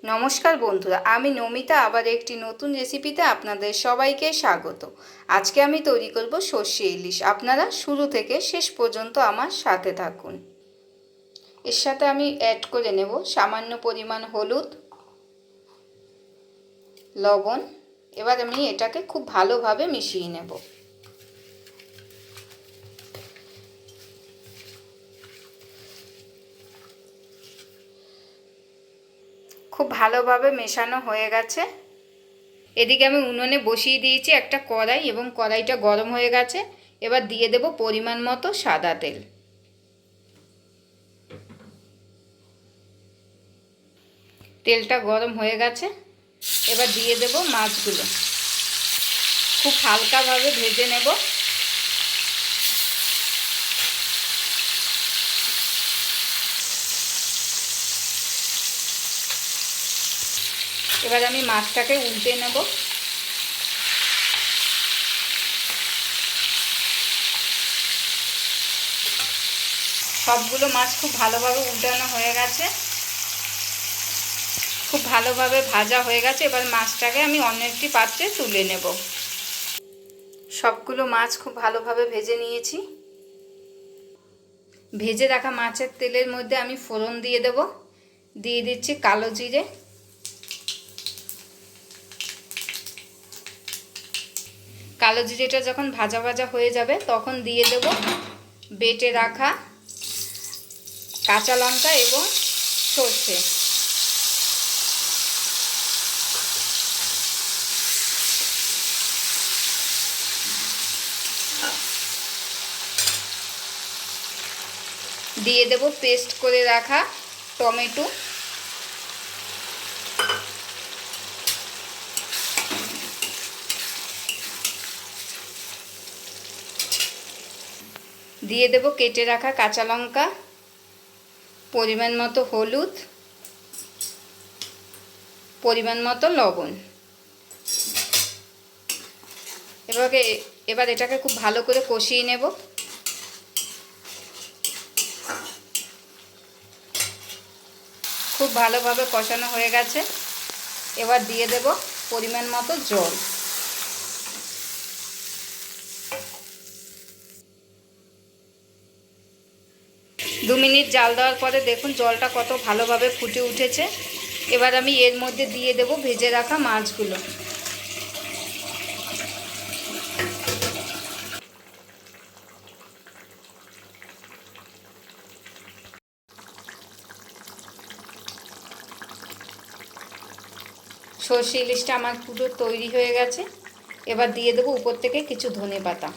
নমস্কার বন্ধুরা, আমি নমিতা আবার একটি নতুন রেসিপিতে আপনাদের সবাইকে স্বাগত। আজকে আমি তৈরি করব সর্ষে ইলিশ। আপনারা শুরু থেকে শেষ পর্যন্ত আমার সাথে থাকুন। এর সাথে আমি অ্যাড করে নেব সামান্য পরিমাণ হলুদ, লবণ। এবার আমি এটাকে খুব ভালোভাবে মিশিয়ে নেব। খুব ভালোভাবে মেশানো হয়ে গেছে। এদিকে আমি উনুনে বসিয়ে দিয়েছি একটা কড়াই এবং কড়াইটা গরম হয়ে গেছে। এবার দিয়ে দেব পরিমাণ মতো সাদা তেল। তেলটা গরম হয়ে গেছে। এবার দিয়ে দেব মাছগুলো। খুব হালকাভাবে ভেজে নেব। এবার আমি মাছটাকে উল্টে নেব। সবগুলো মাছ খুব ভালোভাবে উল্টানো হয়ে গেছে, খুব ভালোভাবে ভাজা হয়ে গেছে। এবার মাছটাকে আমি অন্য একটি পাত্রে তুলে নেব। সবগুলো মাছ খুব ভালোভাবে ভেজে নিয়েছি। ভেজে রাখা মাছের তেলের মধ্যে আমি ফোড়ন দিয়ে দেব। দিয়ে দিচ্ছি কালো জিরে, কালো জিরেটা যখন ভাজা ভাজা হয়ে যাবে তখন দিয়ে দেব বেটে রাখা কাঁচা লঙ্কা এবং সর্ষে। দিয়ে দেব পেস্ট করে রাখা টমেটো। দিয়ে দেব কেটে রাখা কাঁচা লঙ্কা, পরিমাণ মতো হলুদ, পরিমাণ মতো লবণ। এবার এটাকে খুব ভালো করে কষিয়ে নেব। খুব ভালোভাবে কষানো হয়ে গেছে। এবার দিয়ে দেব পরিমাণ মতো জল। দু মিনিট জাল দেওয়ার পরে দেখুন জলটা কত ভালোভাবে ফুটে উঠেছে। এবার আমি এর মধ্যে দিয়ে দেব ভেজে রাখা মাছগুলো। সর্ষে ইলিশটা আমার পুরো তৈরি হয়ে গেছে। এবার দিয়ে দেবো উপর থেকে কিছু ধনেপাতা।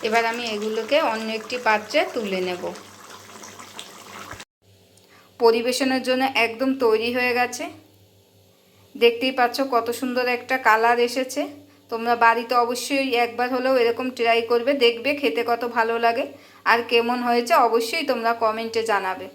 এবার আমি এগুলোকে অন্য একটি পাত্রে তুলে নেব। পরিবেশনের জন্য একদম তৈরি হয়ে গেছে। দেখতেই পাচ্ছ কত সুন্দর একটা কালার এসেছে। তোমরা বাড়িতে অবশ্যই একবার হলেও এরকম ট্রাই করবে, দেখবে খেতে কত ভালো লাগে। আর কেমন হয়েছে অবশ্যই তোমরা কমেন্টে জানাবে।